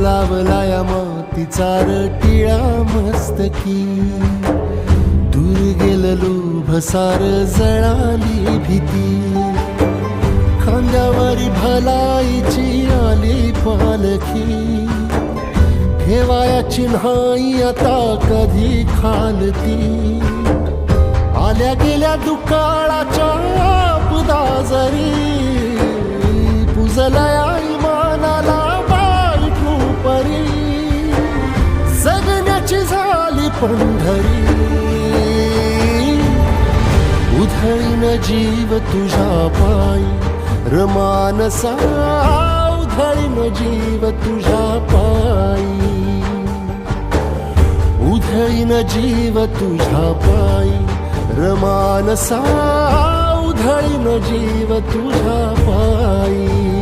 लावला या मातीचा टिळा मस्तकी, दूर गेलेलो भसार जळाली भीती, खांद्यावरी भलाईची आली पालखी, ठेवाया चिन्हाई आता कधी खालती, आल्या गेल्या दुकाळाच्या आपदा जरी, पुजलया इमानाला बायकू परी, जगण्याची झाली पंढरी, उधळीन जीव तुझ्या पायी रमानसा, उधळीन जीव तुझ्या पायी, उधळीन जीव तुझ्या पायी रमानसा, उधळीन जीव तुझ्या पायी.